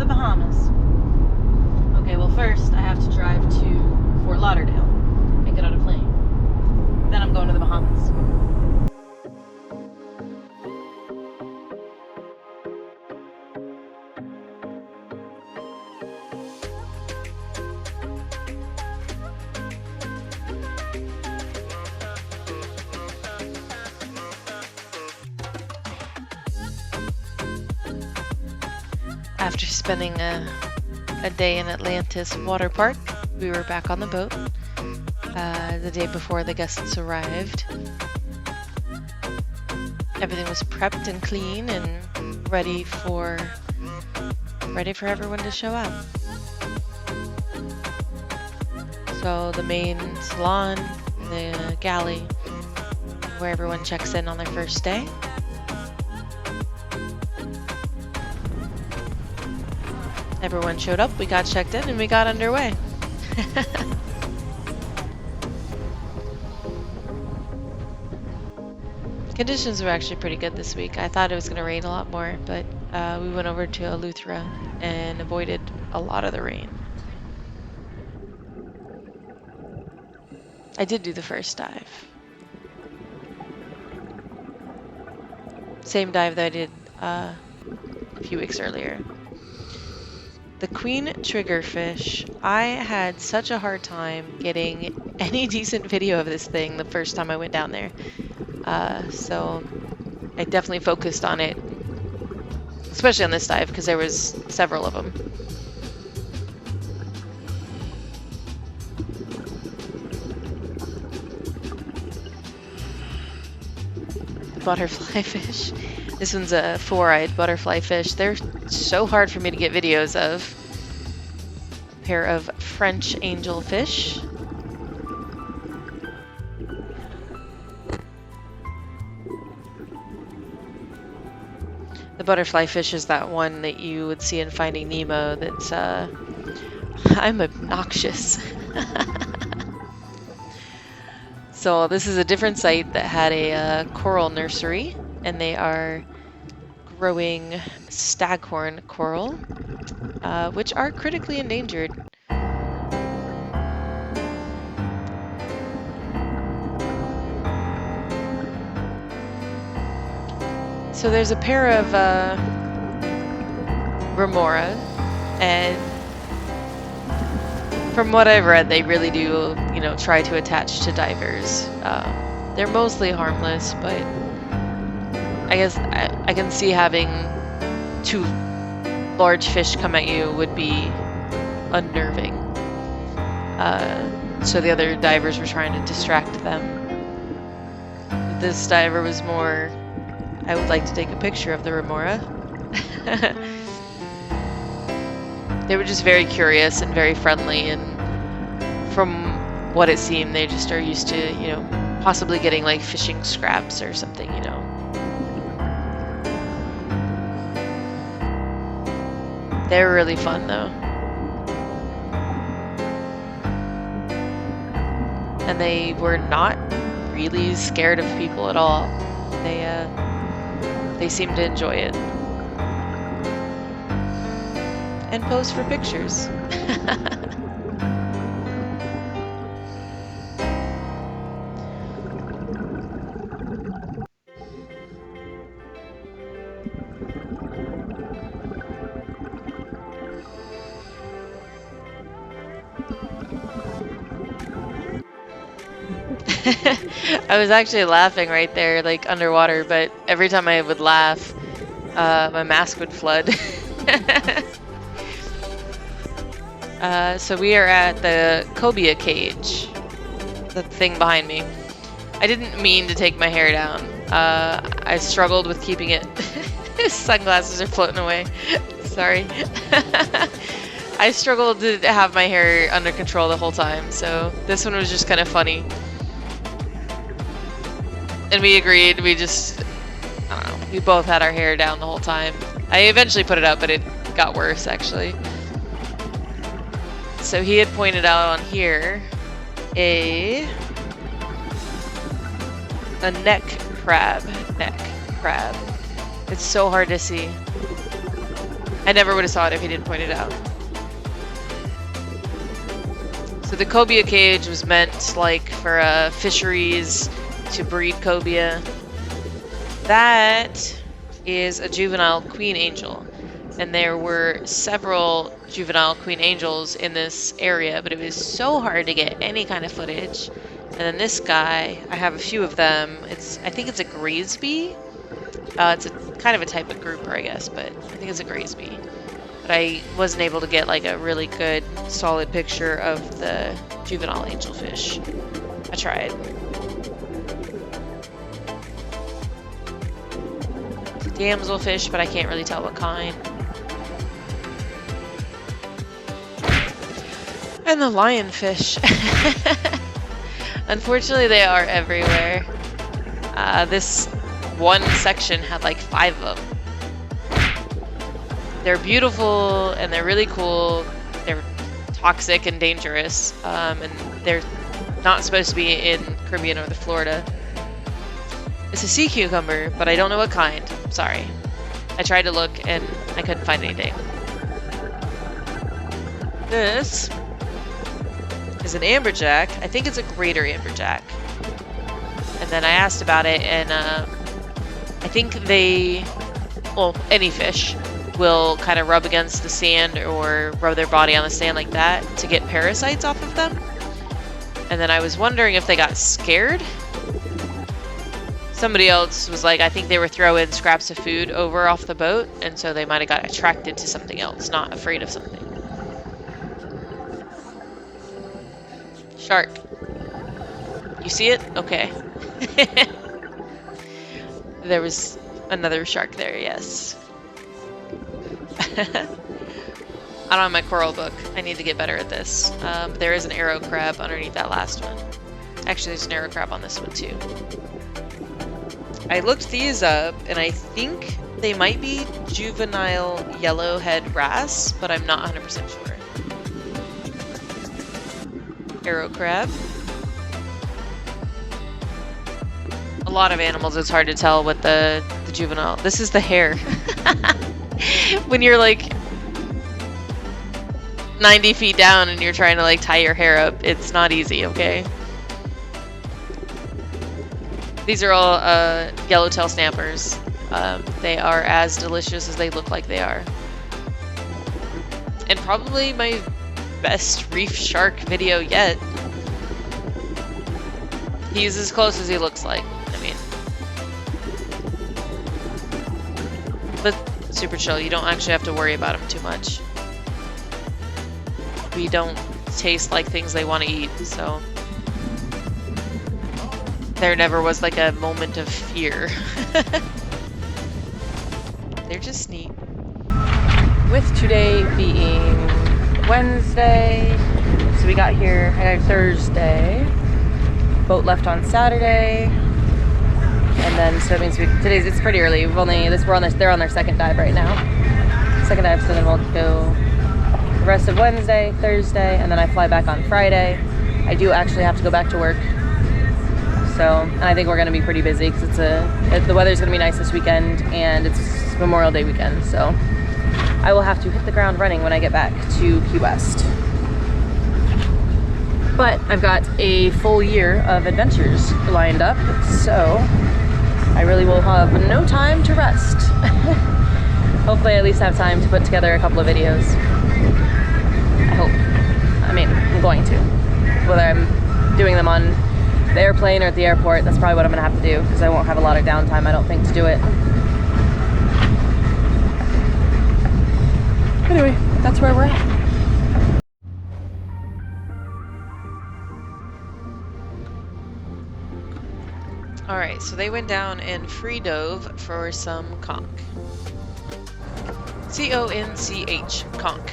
the Bahamas. Okay, well first I have to drive to Fort Lauderdale and get on a plane. Then I'm going to the Bahamas. After spending a day in Atlantis Water Park, we were back on the boat the day before the guests arrived. Everything was prepped and clean and ready for everyone to show up. So the main salon, the galley, where everyone checks in on their first day. Everyone showed up, we got checked in, and we got underway. Conditions were actually pretty good this week. I thought it was going to rain a lot more, but we went over to Eleuthera and avoided a lot of the rain. I did do the first dive. Same dive that I did a few weeks earlier. The queen triggerfish, I had such a hard time getting any decent video of this thing the first time I went down there. So I definitely focused on it, especially on this dive because there was several of them. Butterfly fish. This one's a four-eyed butterfly fish. They're so hard for me to get videos of. A pair of French angelfish. The butterfly fish is that one that you would see in Finding Nemo that's, I'm obnoxious. So this is a different site that had a coral nursery, and they are growing staghorn coral, which are critically endangered. So there's a pair of remora, and from what I've read, they really do, try to attach to divers. They're mostly harmless, but I guess I can see having two large fish come at you would be unnerving. So the other divers were trying to distract them. This diver was more, I would like to take a picture of the remora. They were just very curious and very friendly, and from what it seemed, they just are used to, possibly getting like fishing scraps or something, They were really fun though. And they were not really scared of people at all. They seemed to enjoy it. And pose for pictures. I was actually laughing right there, like underwater, but every time I would laugh, my mask would flood. So we are at the cobia cage, the thing behind me. I didn't mean to take my hair down. I struggled with keeping it. Sunglasses are floating away. Sorry. I struggled to have my hair under control the whole time, so this one was just kind of funny. And we agreed, I don't know, we both had our hair down the whole time. I eventually put it up, but it got worse, actually. So he had pointed out on here a neck crab. It's so hard to see. I never would have saw it if he didn't point it out. So the cobia cage was meant like for fisheries to breed cobia. That is a juvenile queen angel. And there were several juvenile queen angels in this area, but it was so hard to get any kind of footage. And then this guy, I have a few of them. I think it's a Graysby. It's a kind of a type of grouper, I guess, but I think it's a Graysby. But I wasn't able to get like a really good, solid picture of the juvenile angelfish. I tried. It's a damselfish, but I can't really tell what kind. And the lionfish. Unfortunately, they are everywhere. This one section had like 5 of them. They're beautiful and they're really cool. They're toxic and dangerous, and they're not supposed to be in Caribbean or the Florida. It's a sea cucumber, but I don't know what kind. Sorry. I tried to look and I couldn't find anything. This is an amberjack. I think it's a greater amberjack. And then I asked about it, and I think any fish will kind of rub against the sand or rub their body on the sand like that to get parasites off of them. And then I was wondering if they got scared. Somebody else was like, I think they were throwing scraps of food over off the boat, and so they might have got attracted to something else, not afraid of something. Shark. You see it? Okay. There was another shark there, yes. I don't have my coral book. I need to get better at this. There is an arrow crab underneath that last one. Actually, there's an arrow crab on this one too. I looked these up, and I think they might be juvenile yellowhead wrasse, but I'm not 100% sure. Arrow crab. A lot of animals, it's hard to tell what the juvenile... This is the hair. When you're like 90 feet down and you're trying to like tie your hair up, it's not easy, okay? These are all yellowtail snappers. They are as delicious as they look like they are. And probably my best reef shark video yet. He's as close as he looks like. I mean, but super chill. You don't actually have to worry about him too much. We don't taste like things they want to eat, so there never was like a moment of fear. They're just neat. With today being Wednesday, so we got here Thursday. Boat left on Saturday, and then so that means it's pretty early. They're on their second dive right now. Second dive, so then we'll go the rest of Wednesday, Thursday, and then I fly back on Friday. I do actually have to go back to work, so and I think we're gonna be pretty busy because the weather's gonna be nice this weekend and it's Memorial Day weekend. So I will have to hit the ground running when I get back to Key West. But I've got a full year of adventures lined up, so I really will have no time to rest. Hopefully I at least have time to put together a couple of videos. I hope. I mean, I'm going to. Whether I'm doing them on the airplane or at the airport, that's probably what I'm gonna have to do, because I won't have a lot of downtime, I don't think, to do it. Anyway, that's where we're at. Alright, so they went down and free dove for some conch. C-O-N-C-H, conch.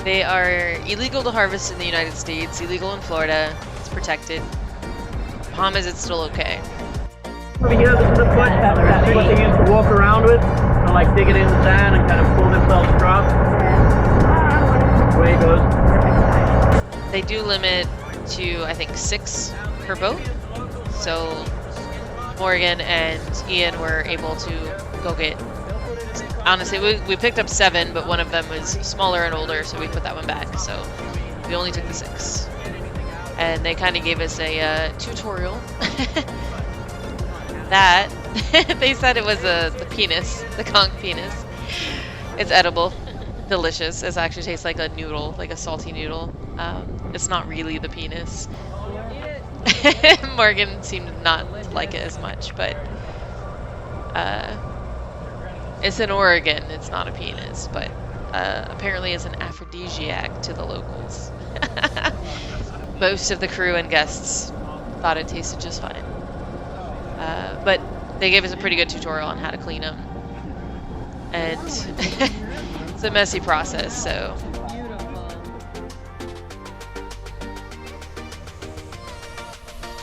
They are illegal to harvest in the United States, illegal in Florida, it's protected. Bahamas, it's still okay. Over here, this is the foot that's what they use to walk around with, and like dig it in the sand and kind of pull themselves across. Away it goes. They do limit to, I think, 6 per boat. So Morgan and Ian were able to go get Honestly, we picked up 7, but one of them was smaller and older, so we put that one back. So we only took the 6. And they kind of gave us a tutorial. That, they said it was the penis, the conch penis. It's edible. Delicious. It actually tastes like a noodle, like a salty noodle. It's not really the penis. Morgan seemed not to like it as much, but it's in Oregon. It's not a penis, but apparently it's an aphrodisiac to the locals. Most of the crew and guests thought it tasted just fine. But they gave us a pretty good tutorial on how to clean them. And it's a messy process, so.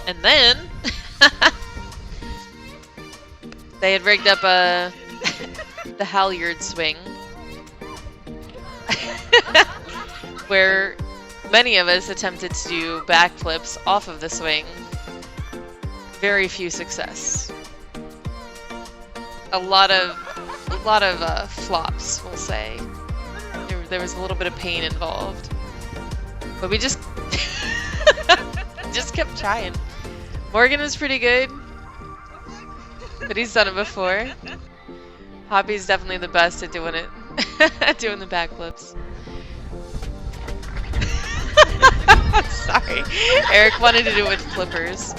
And then they had rigged up the halyard swing where many of us attempted to do backflips off of the swing. Very few success. A lot of flops, we'll say. There was a little bit of pain involved, but we just just kept trying. Morgan is pretty good, but he's done it before. Hoppy's definitely the best at doing it, doing the backflips. Sorry, Eric wanted to do it with flippers.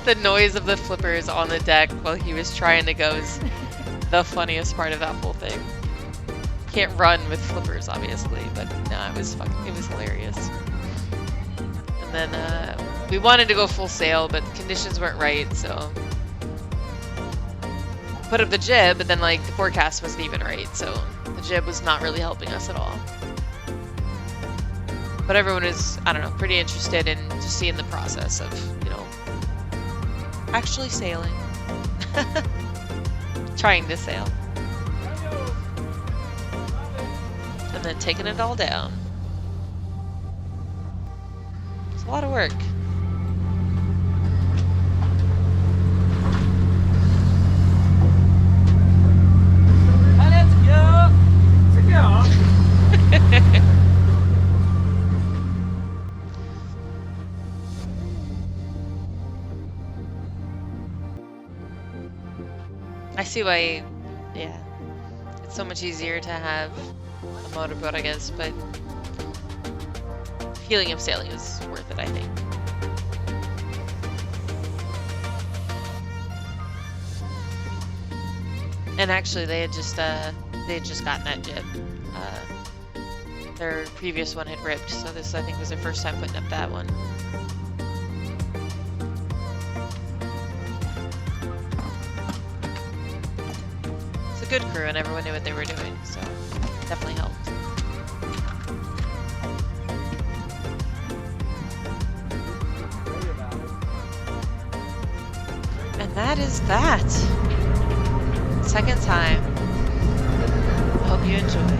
The noise of the flippers on the deck while he was trying to go is the funniest part of that whole thing. Can't run with flippers, obviously, but no, it was hilarious. And then we wanted to go full sail, but the conditions weren't right, so put up the jib, but then like the forecast wasn't even right, so the jib was not really helping us at all. But everyone is, I don't know, pretty interested in just seeing the process of, you know, actually sailing. Trying to sail. And then taking it all down. It's a lot of work. Let's go! I see why, yeah, it's so much easier to have a motorboat, I guess, but the feeling of sailing is worth it, I think. And actually, they had just gotten that jib. Their previous one had ripped, so this, I think, was their first time putting up that one. Good crew and everyone knew what they were doing, so definitely helped. And that is that. Second time. Hope you enjoy.